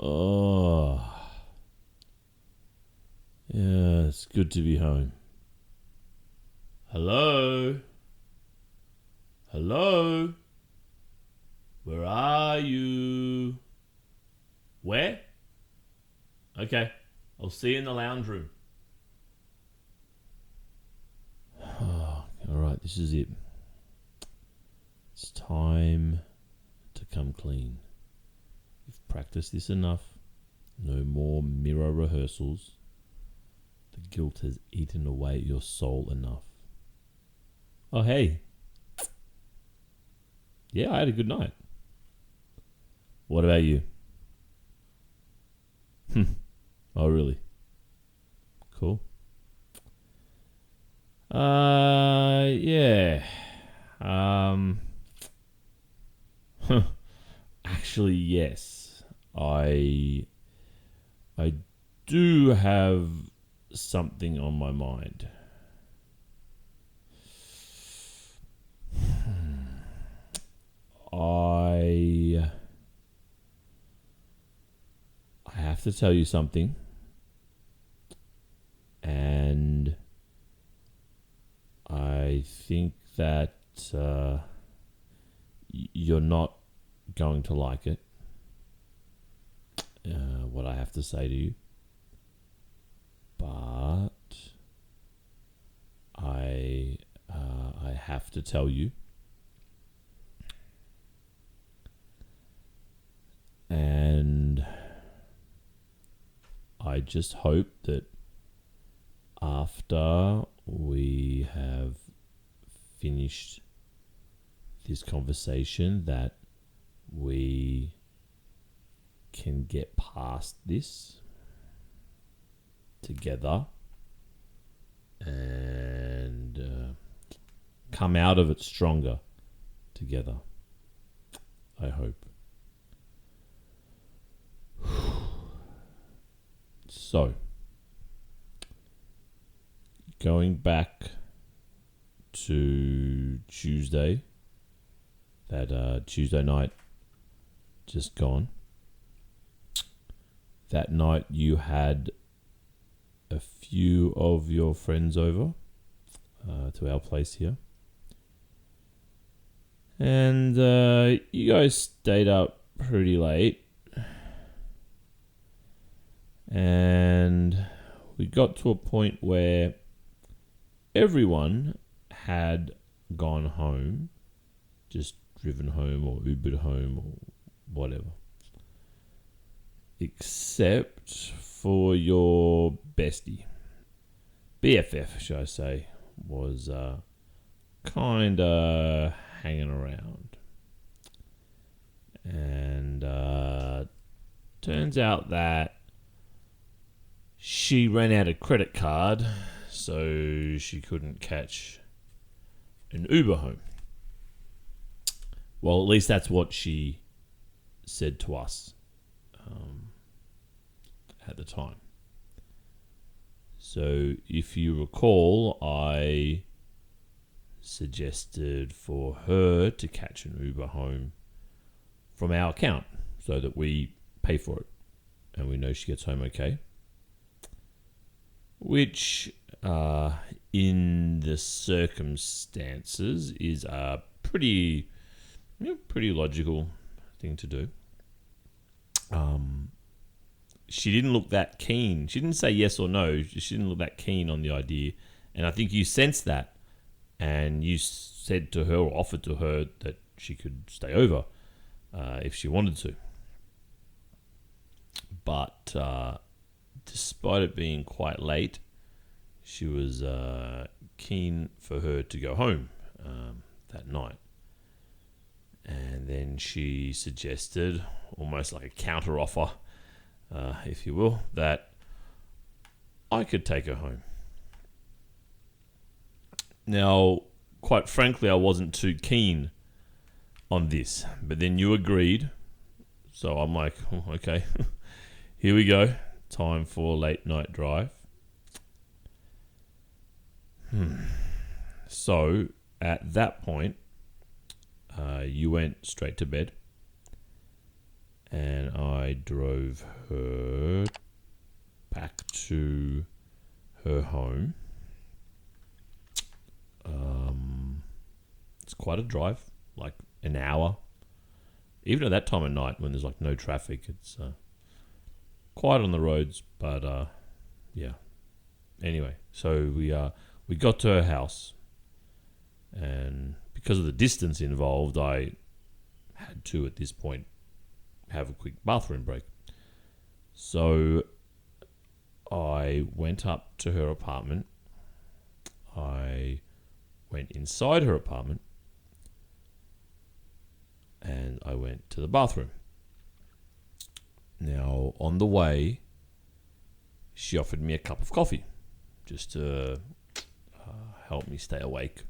Oh, yeah, it's good to be home. Hello? Hello? Where are you? Where? Okay, I'll see you in the lounge room. Oh, all right, this is it. It's time to come clean. You've practiced this enough. No more mirror rehearsals. The guilt has eaten away at your soul enough. Oh, hey. Yeah, I had a good night. What about you? Oh, really? Cool. Yeah. Actually, yes. I do have something on my mind. I have to tell you something, and I think that you're not going to like it. What I have to say to you, but I have to tell you, and I just hope that after we have finished this conversation that we can get past this together and come out of it stronger together. I hope. So, going back to Tuesday, that Tuesday night just gone. That night you had a few of your friends over to our place here. And you guys stayed up pretty late. And we got to a point where everyone had gone home, just driven home or Ubered home or whatever. Except for your bestie. BFF, should I say, was kind of hanging around. And turns out that she ran out of credit card, so she couldn't catch an Uber home. Well, at least that's what she said to us at the time. So if you recall, I suggested for her to catch an Uber home from our account so that we pay for it and we know she gets home okay. Which, in the circumstances, is a pretty logical thing to do. She didn't look that keen. She didn't say yes or no. She didn't look that keen on the idea. And I think you sensed that. And you said to her or offered to her that she could stay over if she wanted to. But despite it being quite late, she was keen for her to go home that night. And then she suggested, almost like a counter offer, if you will, that I could take her home. Now, quite frankly, I wasn't too keen on this, but then you agreed. So I'm like, oh, okay, here we go. Time for a late night drive. So at that point, you went straight to bed, and I I drove her back to her home. It's quite a drive, like an hour. Even at that time of night when there's like no traffic, it's quiet on the roads. But yeah. Anyway, so we got to her house, and because of the distance involved, I had to at this point have a quick bathroom break. So I went up to her apartment. I went inside her apartment, and I went to the bathroom. Now, on the way, she offered me a cup of coffee just to help me stay awake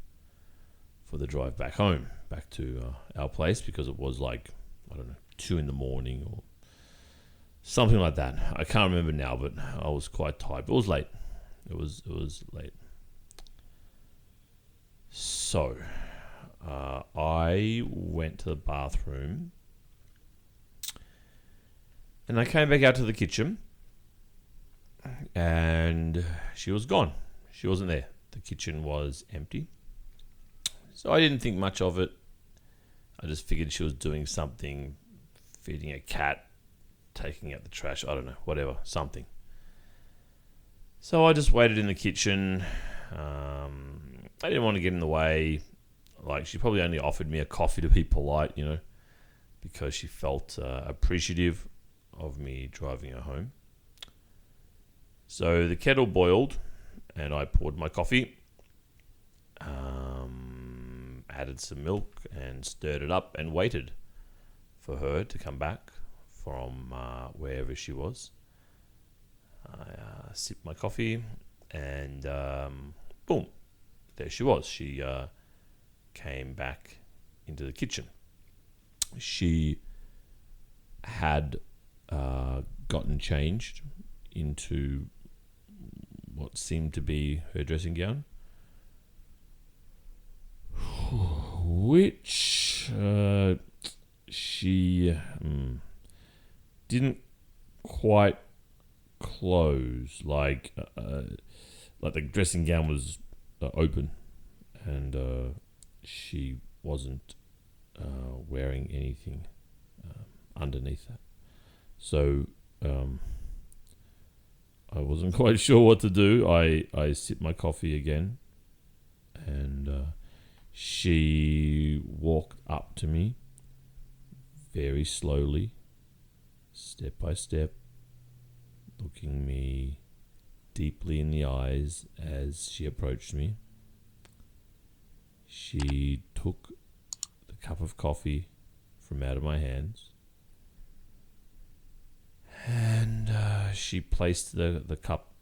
for the drive back home, back to our place, because it was like, I don't know, 2 a.m. or something like that. I can't remember now, but I was quite tired. But it was late. It was late. So I went to the bathroom, and I came back out to the kitchen, and she was gone. She wasn't there. The kitchen was empty. So I didn't think much of it. I just figured she was doing something, feeding a cat, taking out the trash, I don't know, whatever, something. So I just waited in the kitchen. I didn't want to get in the way. Like, she probably only offered me a coffee to be polite, because she felt appreciative of me driving her home. So the kettle boiled, and I poured my coffee, added some milk, and stirred it up, and waited for her to come back from wherever she was. I sipped my coffee, and boom, there she was. She came back into the kitchen. She had gotten changed into what seemed to be her dressing gown, which she didn't quite close. Like the dressing gown was open, and she wasn't wearing anything underneath that. So I wasn't quite sure what to do. I sipped my coffee again, and she walked up to me very slowly, step by step, looking me deeply in the eyes as she approached me. She took the cup of coffee from out of my hands, and she placed the cup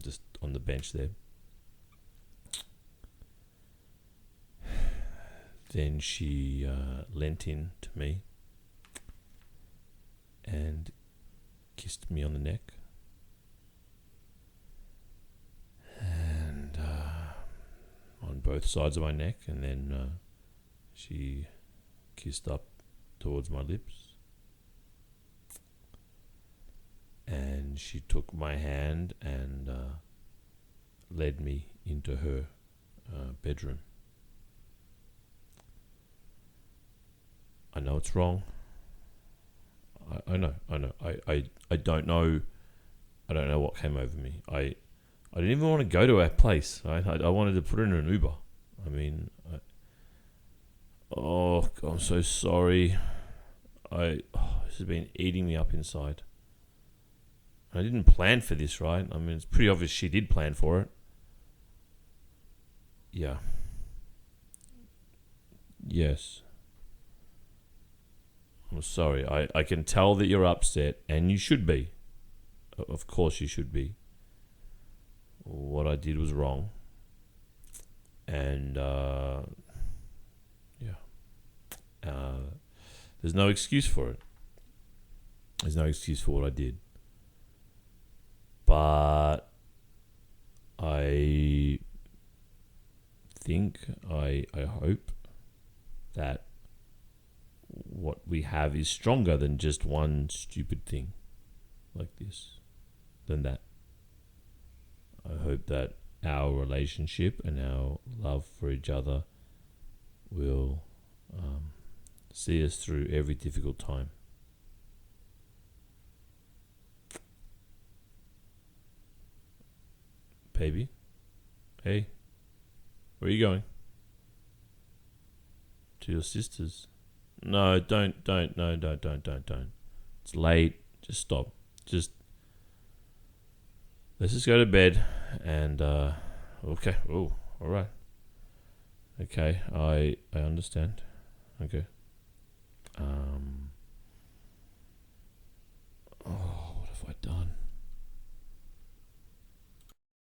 just on the bench there. Then she leant in to me and kissed me on the neck, and on both sides of my neck, and then she kissed up towards my lips, and she took my hand and led me into her bedroom. I know it's wrong. I know. I don't know. I don't know what came over me. I didn't even want to go to our place. I wanted to put her in an Uber. I mean, I'm so sorry. This has been eating me up inside. I didn't plan for this, right? I mean, it's pretty obvious she did plan for it. Yeah. Yes. I'm sorry. I can tell that you're upset, and you should be. Of course you should be. What I did was wrong. And, there's no excuse for it. There's no excuse for what I did. But I think, I hope that what we have is stronger than just one stupid thing like this, than that. I hope that our relationship and our love for each other will see us through every difficult time. Baby, hey, where are you going? To your sisters. No, don't. No, don't. It's late. Just stop. Just let's just go to bed. And okay. Oh, all right. Okay, I understand. Okay. Oh, what have I done?